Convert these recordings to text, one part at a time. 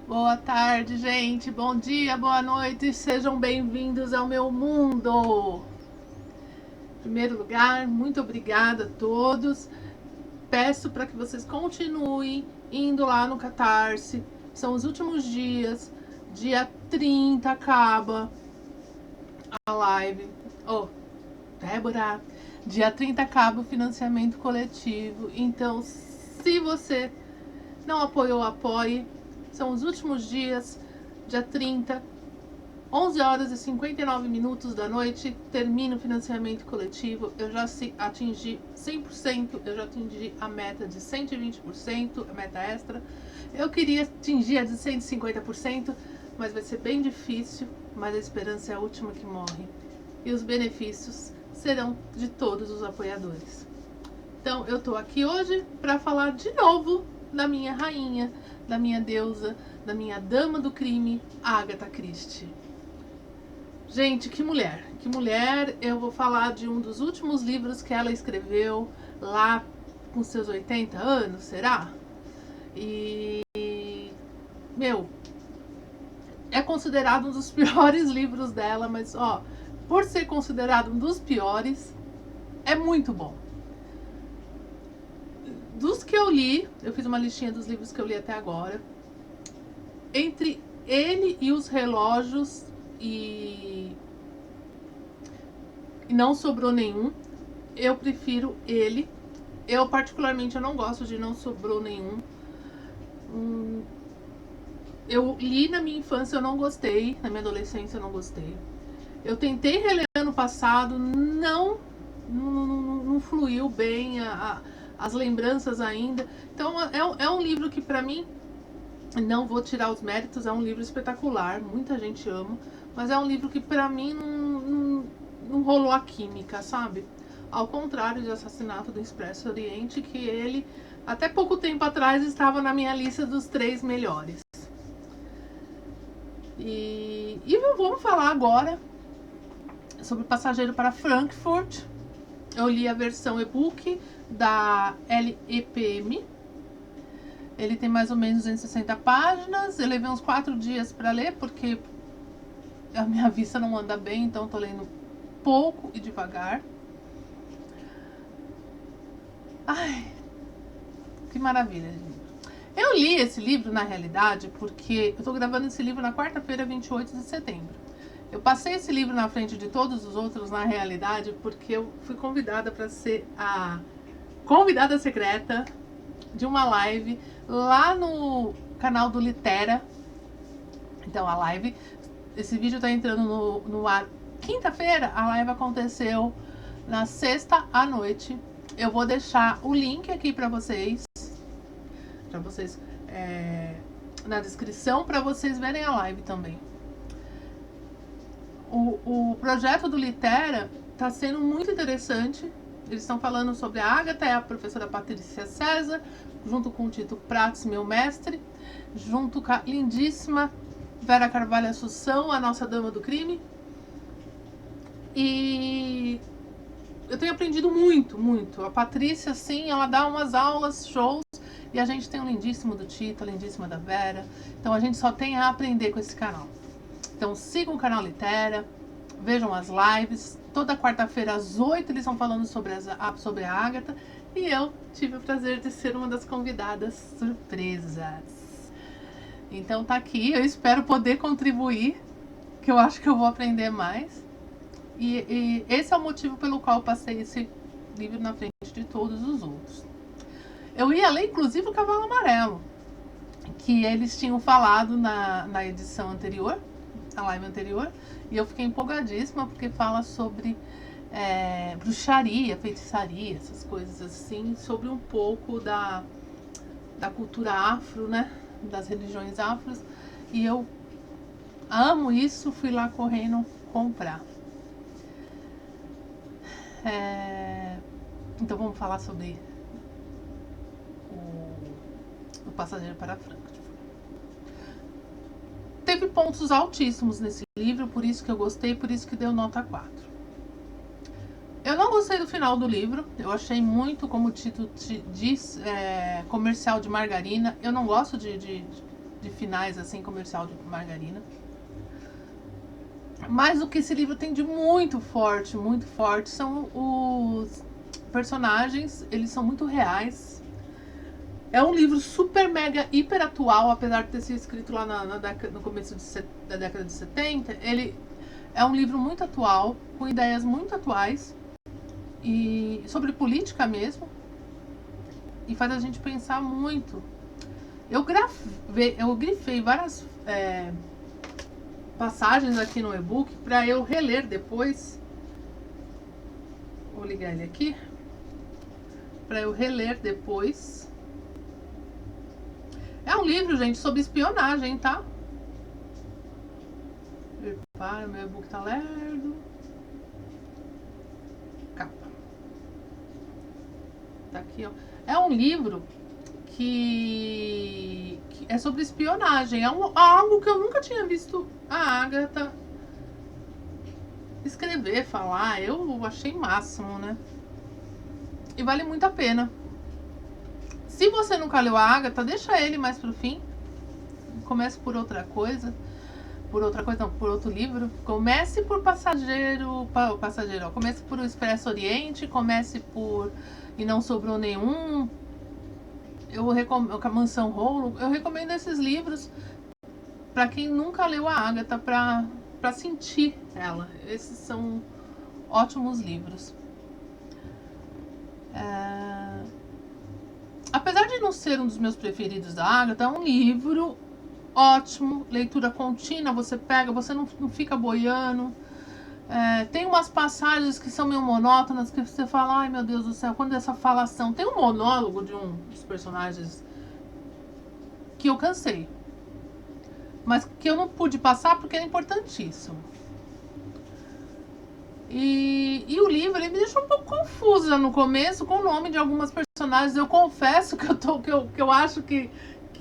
Boa tarde, gente. Bom dia, boa noite. Sejam bem-vindos ao meu mundo. Em primeiro lugar, muito obrigada a todos. Peço para que vocês continuem indo lá no Catarse. São os últimos dias. Dia 30 acaba a live. Oh, Débora. Dia 30 acaba o financiamento coletivo. Então, se você não apoiou, apoie. São os últimos dias, dia 30, 11 horas e 59 minutos da noite, termina o financiamento coletivo. Eu já atingi 100%, eu já atingi a meta de 120%, a meta extra. Eu queria atingir a de 150%, mas vai ser bem difícil, mas a esperança é a última que morre. E os benefícios serão de todos os apoiadores. Então, eu tô aqui hoje para falar de novo da minha rainha, da minha deusa, da minha dama do crime, Agatha Christie. Gente, que mulher! Que mulher! Eu vou falar de um dos últimos livros que ela escreveu lá com seus 80 anos, será? E, meu, é considerado um dos piores livros dela, mas ó, por ser considerado um dos piores, é muito bom. Dos que eu li, eu fiz uma listinha dos livros que eu li até agora. Entre ele e os relógios e não sobrou nenhum, eu prefiro ele. Eu particularmente eu não gosto de Não Sobrou Nenhum. Eu li na minha infância, eu não gostei. Na minha adolescência eu não gostei. Eu tentei reler ano passado, não fluiu bem as lembranças ainda. Então é um livro que pra mim, não vou tirar os méritos, é um livro espetacular, muita gente ama, mas é um livro que pra mim não rolou a química, sabe? Ao contrário de Assassinato do Expresso Oriente, que ele, até pouco tempo atrás, estava na minha lista dos 3 melhores. E vamos falar agora sobre Passageiro para Frankfurt. Eu li a versão e-book da LEPM. Ele tem mais ou menos 260 páginas. Eu levei uns 4 dias para ler, porque a minha vista não anda bem, então estou lendo pouco e devagar. Ai, que maravilha, gente. Eu li esse livro, na realidade, porque eu estou gravando esse livro na quarta-feira, 28 de setembro. Eu passei esse livro na frente de todos os outros, na realidade, porque eu fui convidada para ser a convidada secreta de uma live lá no canal do Litera. Então, a live, esse vídeo está entrando no ar quinta-feira, a live aconteceu na sexta à noite. Eu vou deixar o link aqui para vocês na descrição, para vocês verem a live também. O projeto do Litera está sendo muito interessante. Eles estão falando sobre a Agatha, é a professora Patrícia César, junto com o Tito Prats, meu mestre, junto com a lindíssima Vera Carvalho Assunção, a nossa dama do crime. E eu tenho aprendido muito, muito. A Patrícia, sim, ela dá umas aulas, shows, e a gente tem um lindíssimo do Tito, a lindíssima da Vera. Então a gente só tem a aprender com esse canal. Então sigam o canal Litera, vejam as lives. Toda quarta-feira às 8 eles estão falando sobre a Agatha. E eu tive o prazer de ser uma das convidadas surpresas. Então tá aqui, eu espero poder contribuir, que eu acho que eu vou aprender mais. E esse é o motivo pelo qual eu passei esse livro na frente de todos os outros. Eu ia ler inclusive o Cavalo Amarelo, que eles tinham falado na edição anterior, a live anterior, e eu fiquei empolgadíssima porque fala sobre bruxaria, feitiçaria, essas coisas assim, sobre um pouco da cultura afro, né, das religiões afros, e eu amo isso, fui lá correndo comprar. Então vamos falar sobre o Passageiro para Frankfurt. Teve pontos altíssimos nesse livro, por isso que eu gostei, por isso que deu nota 4. Eu não gostei do final do livro, eu achei muito, como o título diz, comercial de margarina. Eu não gosto de de finais assim, comercial de margarina. Mas o que esse livro tem de muito forte são os personagens. Eles são muito reais. É um livro super, mega, hiper atual, apesar de ter sido escrito lá no começo da década de 70. Ele é um livro muito atual, com ideias muito atuais, e sobre política mesmo, e faz a gente pensar muito. Eu grifei várias passagens aqui no e-book para eu reler depois. Vou ligar ele aqui para eu reler depois. É um livro, gente, sobre espionagem, tá? Para, meu e-book tá lerdo. Capa. Tá aqui, ó. É um livro que é sobre espionagem. É algo que eu nunca tinha visto a Agatha escrever, falar. Eu achei máximo, né? E vale muito a pena. Se você nunca leu a Agatha, deixa ele mais pro fim. Comece por outra coisa. Por outro livro. Comece por Passageiro. Ó. Comece por O Expresso Oriente. Comece por E Não Sobrou Nenhum. Eu recomendo a Mansão Rolo. Eu recomendo esses livros para quem nunca leu a Agatha, para sentir ela. Esses são ótimos livros. Apesar de não ser um dos meus preferidos da Agatha, é um livro ótimo, leitura contínua, você pega, você não fica boiando. Tem umas passagens que são meio monótonas, que você fala, ai meu Deus do céu, quando essa falação... Tem um monólogo de um dos personagens que eu cansei, mas que eu não pude passar porque era importantíssimo. E o livro, ele me deixou um pouco confusa no começo com o nome de algumas personagens. Eu confesso que eu acho que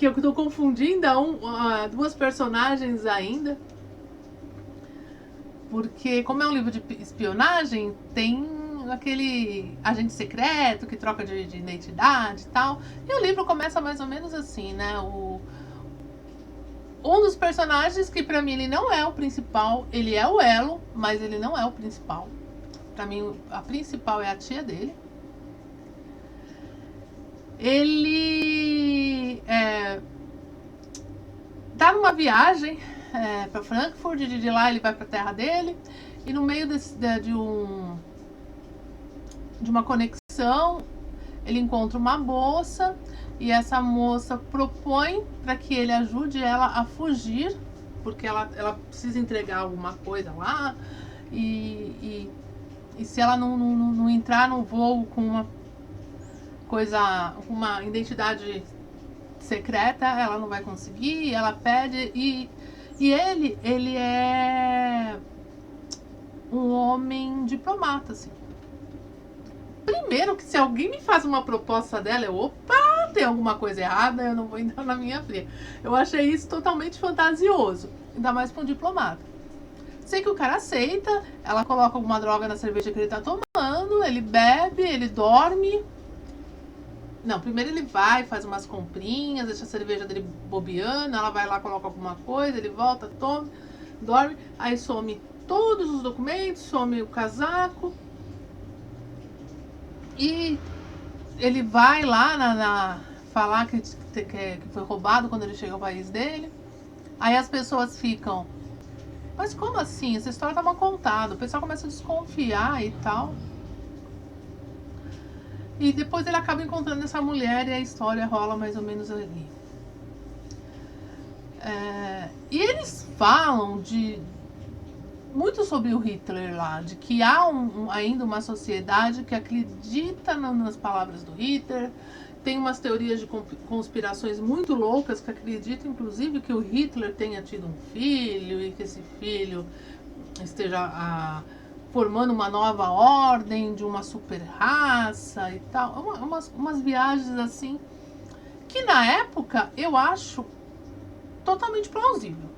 eu tô confundindo duas personagens ainda. Porque, como é um livro de espionagem, tem aquele agente secreto que troca de identidade e tal. E o livro começa mais ou menos assim, né? Um dos personagens que pra mim ele não é o principal, ele é o elo, mas ele não é o principal. Pra mim a principal é a tia dele. Ele tá numa viagem pra Frankfurt, de lá ele vai pra terra dele, e no meio de uma conexão ele encontra uma moça. E essa moça propõe para que ele ajude ela a fugir, porque ela precisa entregar alguma coisa lá. E se ela não entrar no voo com uma identidade secreta, ela não vai conseguir. E ela pede. E ele é um homem diplomata, assim. Primeiro que se alguém me faz uma proposta dela, opa, tem alguma coisa errada, eu não vou entrar na minha fria. Eu achei isso totalmente fantasioso, ainda mais para um diplomata. Sei que o cara aceita, ela coloca alguma droga na cerveja que ele tá tomando, ele bebe, ele dorme. Não, primeiro ele vai, faz umas comprinhas, deixa a cerveja dele bobeando, ela vai lá, coloca alguma coisa, ele volta, toma, dorme, aí some todos os documentos, some o casaco. E ele vai lá falar que foi roubado quando ele chega ao país dele. Aí as pessoas ficam, mas como assim? Essa história tá mal contada. O pessoal começa a desconfiar e tal. E depois ele acaba encontrando essa mulher e a história rola mais ou menos ali. E eles falam muito sobre o Hitler lá, de que há ainda uma sociedade que acredita nas palavras do Hitler. Tem umas teorias de conspirações muito loucas que acreditam, inclusive, que o Hitler tenha tido um filho e que esse filho esteja formando uma nova ordem de uma super raça e tal. Umas viagens assim que na época eu acho totalmente plausível.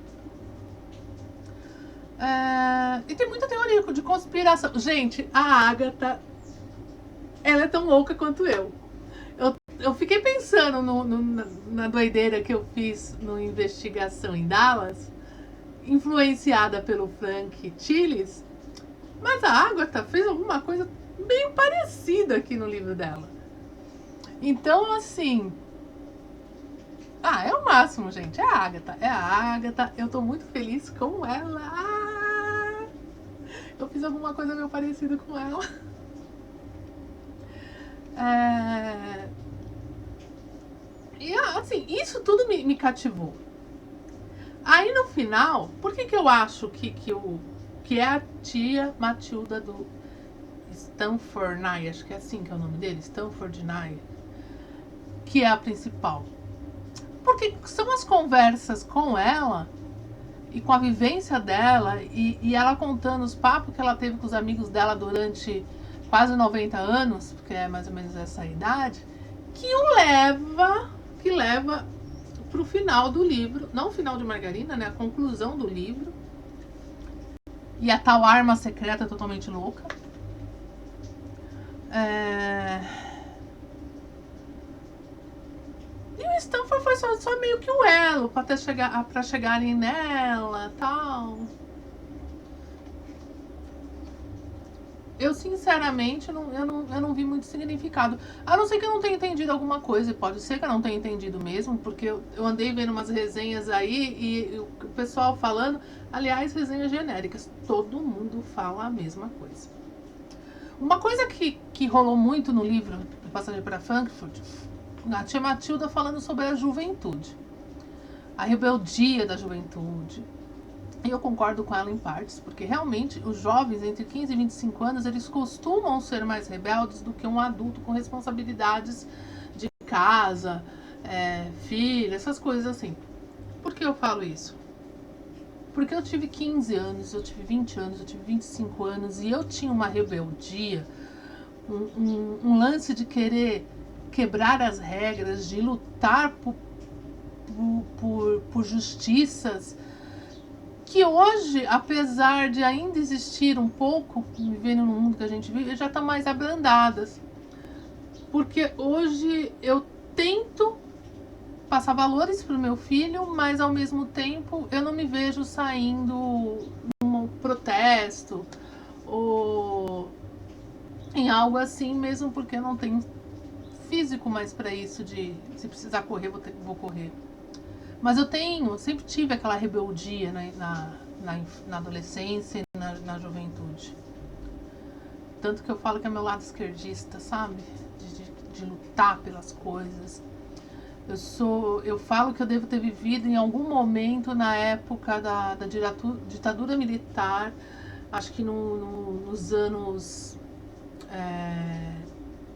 E tem muita teoria de conspiração. Gente, a Agatha, ela é tão louca quanto eu. eu fiquei pensando na doideira que eu fiz no Investigação em Dallas, influenciada pelo Frank Chiles, mas a Agatha fez alguma coisa bem parecida aqui no livro dela. Então, assim, é o máximo, gente. É a Agatha. Eu tô muito feliz com ela. Eu fiz alguma coisa meio parecida com ela. E assim, isso tudo me cativou. Aí no final, por que eu acho que é a tia Matilda do Stanford Nye, acho que é assim que é o nome dele, Stanford Nye, que é a principal? Porque são as conversas com ela e com a vivência dela e ela contando os papos que ela teve com os amigos dela durante quase 90 anos, porque é mais ou menos essa idade, que leva pro final do livro, não o final de Margarina, né, a conclusão do livro, e a tal arma secreta totalmente louca. E o Stanford foi só meio que o elo para chegarem nela, tal. Eu sinceramente eu não vi muito significado. A não ser que eu não tenha entendido alguma coisa. E pode ser que eu não tenha entendido mesmo, porque eu andei vendo umas resenhas aí e o pessoal falando. Aliás, resenhas genéricas. Todo mundo fala a mesma coisa. Uma coisa que rolou muito no livro Passagem para Frankfurt, a tia Matilda falando sobre a juventude. A rebeldia da juventude. E eu concordo com ela em partes, porque realmente os jovens entre 15 e 25 anos, eles costumam ser mais rebeldes do que um adulto com responsabilidades de casa, filho, essas coisas assim. Por que eu falo isso? Porque eu tive 15 anos, eu tive 20 anos, eu tive 25 anos e eu tinha uma rebeldia, um lance de querer quebrar as regras, de lutar por justiças, que hoje, apesar de ainda existir um pouco, vivendo no mundo que a gente vive, já estão mais abrandadas. Porque hoje eu tento passar valores para o meu filho, mas ao mesmo tempo eu não me vejo saindo num protesto ou em algo assim, mesmo porque eu não tenho físico mais para isso, de se precisar correr, vou correr. Mas eu sempre tive aquela rebeldia na adolescência e na juventude. Tanto que eu falo que é meu lado esquerdista, sabe? De lutar pelas coisas. Eu falo que eu devo ter vivido em algum momento na época da ditadura militar, acho que nos anos...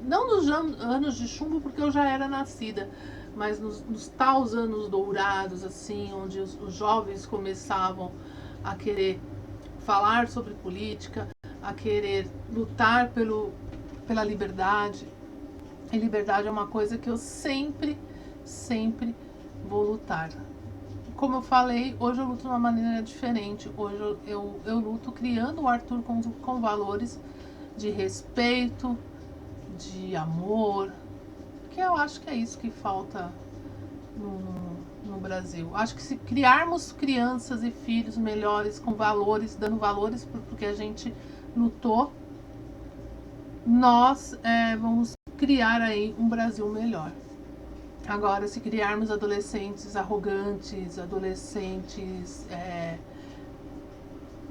não nos anos de chumbo, porque eu já era nascida, mas nos tais anos dourados, assim, onde os jovens começavam a querer falar sobre política, a querer lutar pela liberdade. E liberdade é uma coisa que eu sempre vou lutar. Como eu falei, hoje eu luto de uma maneira diferente. Hoje eu luto criando o Arthur com valores de respeito, de amor, que eu acho que é isso que falta no Brasil. Acho que se criarmos crianças e filhos melhores, com valores, dando valores porque a gente lutou, nós vamos criar aí um Brasil melhor. Agora, se criarmos adolescentes arrogantes, adolescentes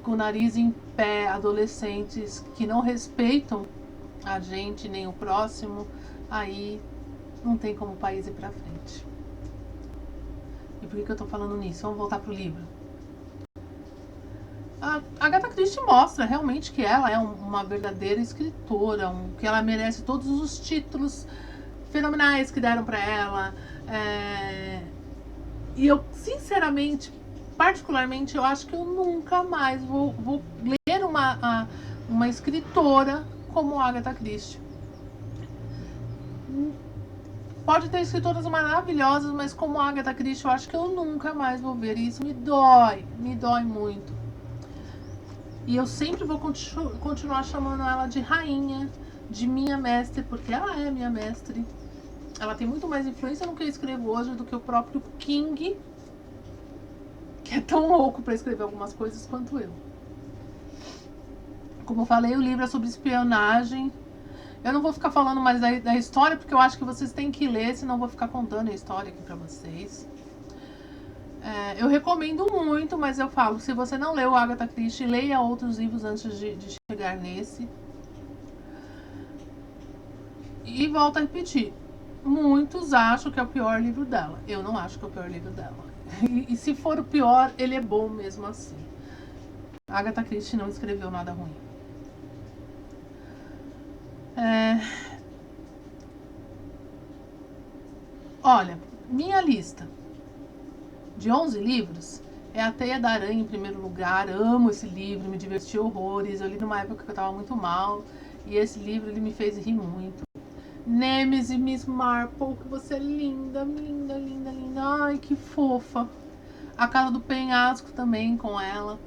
com o nariz em pé, adolescentes que não respeitam a gente nem o próximo, aí não tem como o país ir pra frente. E por que eu tô falando nisso? Vamos voltar pro livro. A Agatha Christie mostra realmente que ela é uma verdadeira escritora, que ela merece todos os títulos fenomenais que deram pra ela. E eu, sinceramente, particularmente, eu acho que eu nunca mais vou ler uma escritora como Agatha Christie. Pode ter escritoras maravilhosas, mas como Agatha Christie, eu acho que eu nunca mais vou ver. E isso me dói muito. E eu sempre vou continuar chamando ela de rainha, de minha mestre, porque ela é minha mestre. ela tem muito mais influência no que eu escrevo hoje do que o próprio King, que é tão louco para escrever algumas coisas quanto eu. Como eu falei, o livro é sobre espionagem. Eu não vou ficar falando mais da história, porque eu acho que vocês têm que ler, senão eu vou ficar contando a história aqui pra vocês. Eu recomendo muito, mas eu falo, se você não leu Agatha Christie, leia outros livros antes de chegar nesse. E volto a repetir, muitos acham que é o pior livro dela. Eu não acho que é o pior livro dela. E se for o pior, ele é bom mesmo assim. A Agatha Christie não escreveu nada ruim. Olha, minha lista de 11 livros é A Teia da Aranha em primeiro lugar. Amo esse livro, me diverti horrores. Eu li numa época que eu tava muito mal e esse livro ele me fez rir muito. Nemesis, Miss Marple, que você é linda, linda, linda, linda. Ai, que fofa. A Casa do Penhasco também com ela.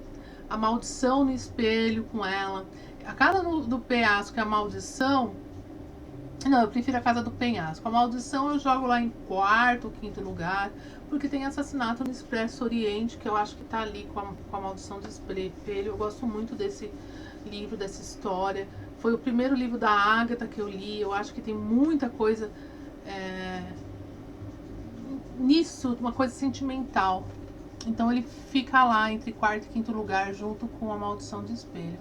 A Maldição no Espelho com ela. A Casa do Penhasco e a Maldição... Não, eu prefiro A Casa do Penhasco. A Maldição eu jogo lá em quarto ou quinto lugar, porque tem Assassinato no Expresso Oriente, que eu acho que tá ali com a Maldição do Espelho. Eu gosto muito desse livro, dessa história. Foi o primeiro livro da Agatha que eu li. Eu acho que tem muita coisa nisso, uma coisa sentimental. Então ele fica lá entre quarto e quinto lugar, junto com A Maldição do Espelho.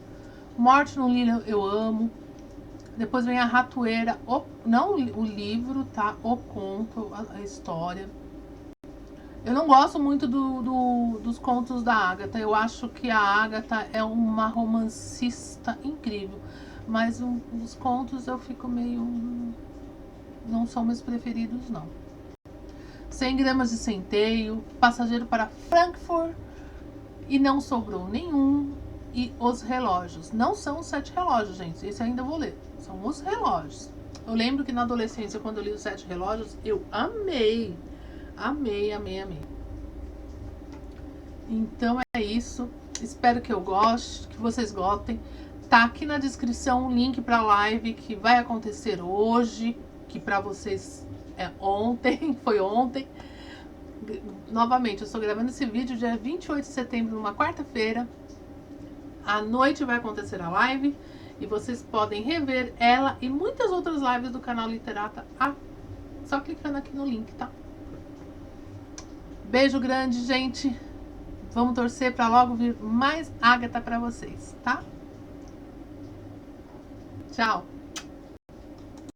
Morte no Nilo eu amo. Depois vem A Ratoeira, não o livro, tá? O conto, a história. Eu não gosto muito dos contos da Agatha. Eu acho que a Agatha é uma romancista incrível. Mas os contos eu fico meio... Não são meus preferidos, não. 100 gramas de centeio, Passageiro para Frankfurt e Não Sobrou Nenhum. E Os Relógios. Não são os 7 relógios, gente. Esse ainda vou ler. São os relógios. Eu lembro que na adolescência, quando eu li os 7 relógios, eu amei. Amei, amei, amei. Então é isso. Espero que eu goste, que vocês gostem. Tá aqui na descrição o link pra live que vai acontecer hoje. Que pra vocês é ontem. Foi ontem. Novamente, eu estou gravando esse vídeo dia 28 de setembro, numa quarta-feira. À noite vai acontecer a live e vocês podem rever ela e muitas outras lives do canal Literata só clicando aqui no link, tá? Beijo grande, gente. Vamos torcer para logo vir mais Agatha para vocês, tá? Tchau.